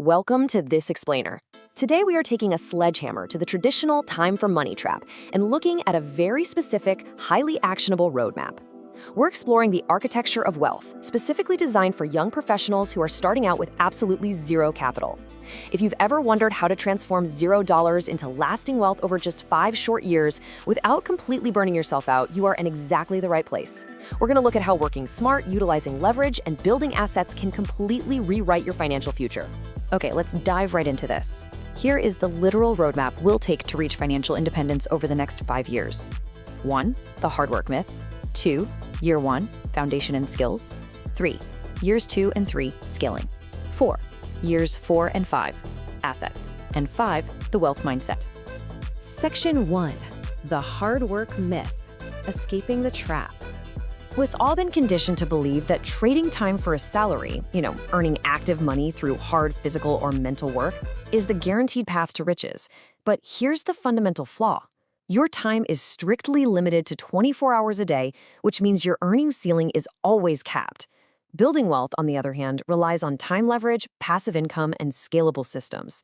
Welcome to This Explainer. Today we are taking a sledgehammer to the traditional time for money trap and looking at a very specific, highly actionable roadmap. We're exploring the architecture of wealth, specifically designed for young professionals who are starting out with absolutely zero capital. If you've ever wondered how to transform $0 into lasting wealth over just 5 short years without completely burning yourself out, you are in exactly the right place. We're going to look at how working smart, utilizing leverage, and building assets can completely rewrite your financial future. Okay, let's dive right into this. Here is the literal roadmap we'll take to reach financial independence over the next 5 years. 1. The hard work myth. 2. Year 1, foundation and skills. 3. Years 2 and 3, scaling. 4. Years 4 and 5, assets. And 5, the wealth mindset. Section 1, the hard work myth, escaping the trap. We've all been conditioned to believe that trading time for a salary, earning active money through hard physical or mental work, is the guaranteed path to riches. But here's the fundamental flaw. Your time is strictly limited to 24 hours a day, which means your earning ceiling is always capped. Building wealth, on the other hand, relies on time leverage, passive income, and scalable systems.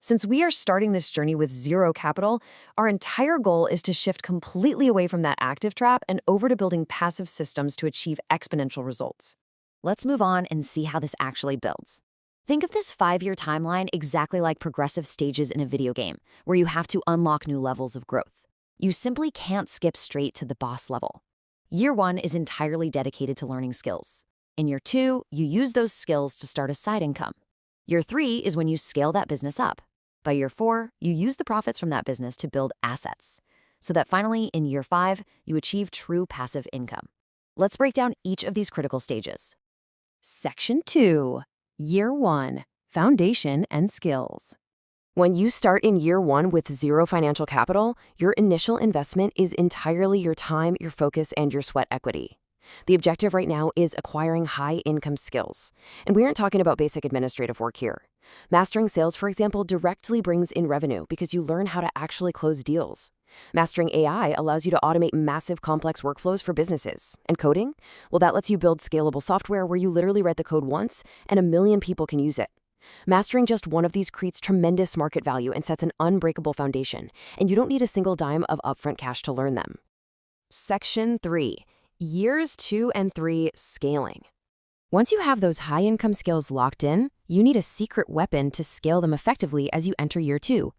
Since we are starting this journey with zero capital, our entire goal is to shift completely away from that active trap and over to building passive systems to achieve exponential results. Let's move on and see how this actually builds. Think of this 5-year timeline exactly like progressive stages in a video game, where you have to unlock new levels of growth. You simply can't skip straight to the boss level. Year 1 is entirely dedicated to learning skills. In year 2, you use those skills to start a side income. Year 3 is when you scale that business up. By year 4, you use the profits from that business to build assets, so that finally, in year 5, you achieve true passive income. Let's break down each of these critical stages. Section 2, Year 1, Foundation and Skills. When you start in year 1 with zero financial capital, your initial investment is entirely your time, your focus, and your sweat equity. The objective right now is acquiring high-income skills. And we aren't talking about basic administrative work here. Mastering sales, for example, directly brings in revenue because you learn how to actually close deals. Mastering AI allows you to automate massive complex workflows for businesses. And coding? Well, that lets you build scalable software where you literally write the code once and 1 million people can use it. Mastering just one of these creates tremendous market value and sets an unbreakable foundation, and you don't need a single dime of upfront cash to learn them. Section 3. Years 2 and 3, Scaling. Once you have those high-income skills locked in, you need a secret weapon to scale them effectively as you enter year 2.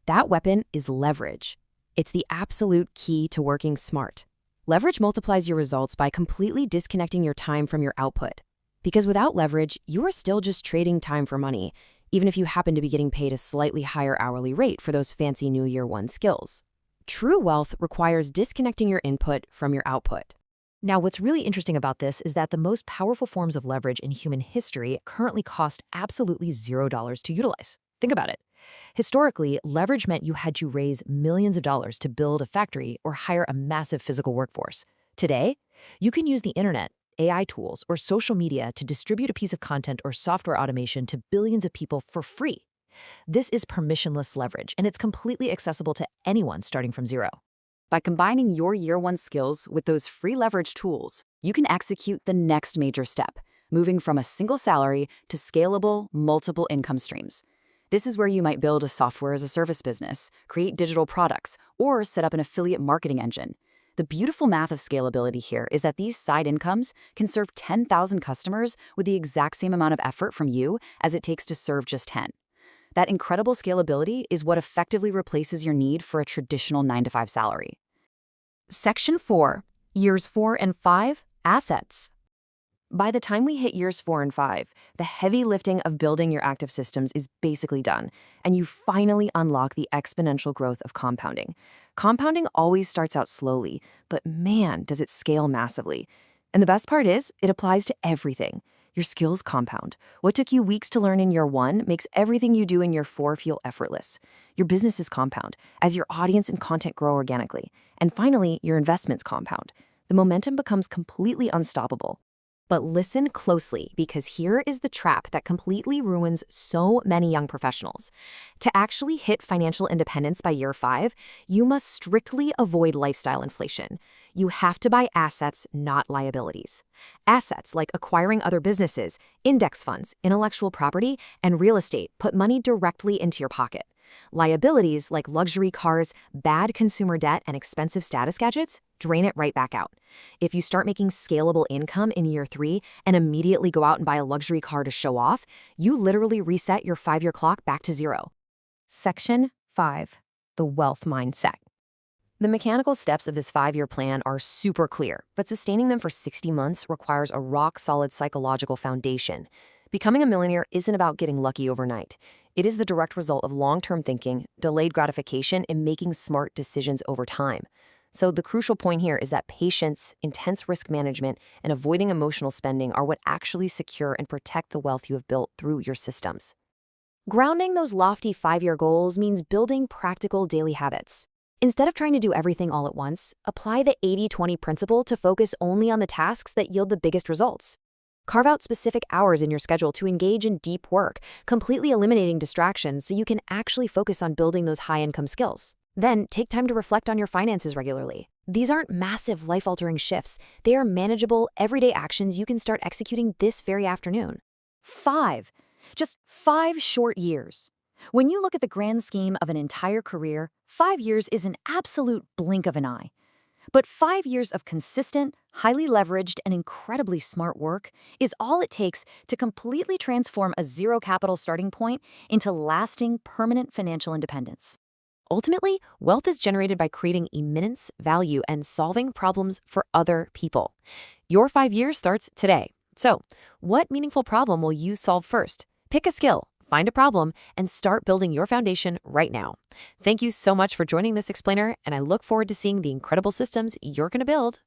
That weapon is leverage. It's the absolute key to working smart. Leverage multiplies your results by completely disconnecting your time from your output. Because without leverage, you are still just trading time for money, even if you happen to be getting paid a slightly higher hourly rate for those fancy new year 1 skills. True wealth requires disconnecting your input from your output. Now, what's really interesting about this is that the most powerful forms of leverage in human history currently cost absolutely $0 to utilize. Think about it. Historically, leverage meant you had to raise millions of dollars to build a factory or hire a massive physical workforce. Today, you can use the internet, AI tools, or social media to distribute a piece of content or software automation to billions of people for free. This is permissionless leverage, and it's completely accessible to anyone starting from zero. By combining your year 1 skills with those free leverage tools, you can execute the next major step, moving from a single salary to scalable, multiple income streams. This is where you might build a software as a service business, create digital products, or set up an affiliate marketing engine. The beautiful math of scalability here is that these side incomes can serve 10,000 customers with the exact same amount of effort from you as it takes to serve just 10. That incredible scalability is what effectively replaces your need for a traditional 9-to-5 salary. Section 4, Years 4 and 5, Assets. By the time we hit years 4 and 5, the heavy lifting of building your active systems is basically done, and you finally unlock the exponential growth of compounding. Compounding always starts out slowly, but man, does it scale massively. And the best part is, it applies to everything. Your skills compound. What took you weeks to learn in year 1 makes everything you do in year 4 feel effortless. Your businesses compound as your audience and content grow organically. And finally, your investments compound. The momentum becomes completely unstoppable. But listen closely, because here is the trap that completely ruins so many young professionals. To actually hit financial independence by year 5, you must strictly avoid lifestyle inflation. You have to buy assets, not liabilities. Assets like acquiring other businesses, index funds, intellectual property, and real estate put money directly into your pocket. Liabilities like luxury cars, bad consumer debt, and expensive status gadgets drain it right back out. If you start making scalable income in year 3 and immediately go out and buy a luxury car to show off, you literally reset your 5-year clock back to 0. Section 5. The Wealth Mindset. The mechanical steps of this 5-year plan are super clear, but sustaining them for 60 months requires a rock-solid psychological foundation. Becoming a millionaire isn't about getting lucky overnight. It is the direct result of long-term thinking, delayed gratification, and making smart decisions over time. So the crucial point here is that patience, intense risk management, and avoiding emotional spending are what actually secure and protect the wealth you have built through your systems. Grounding those lofty 5-year goals means building practical daily habits. Instead of trying to do everything all at once, apply the 80-20 principle to focus only on the tasks that yield the biggest results. Carve out specific hours in your schedule to engage in deep work, completely eliminating distractions so you can actually focus on building those high-income skills. Then, take time to reflect on your finances regularly. These aren't massive, life-altering shifts. They are manageable, everyday actions you can start executing this very afternoon. 5. Just 5 short years. When you look at the grand scheme of an entire career, 5 years is an absolute blink of an eye. But 5 years of consistent, highly leveraged, and incredibly smart work is all it takes to completely transform a zero-capital starting point into lasting, permanent financial independence. Ultimately, wealth is generated by creating immense value and solving problems for other people. Your 5 years starts today. So, what meaningful problem will you solve first? Pick a skill, find a problem, and start building your foundation right now. Thank you so much for joining this explainer, and I look forward to seeing the incredible systems you're going to build.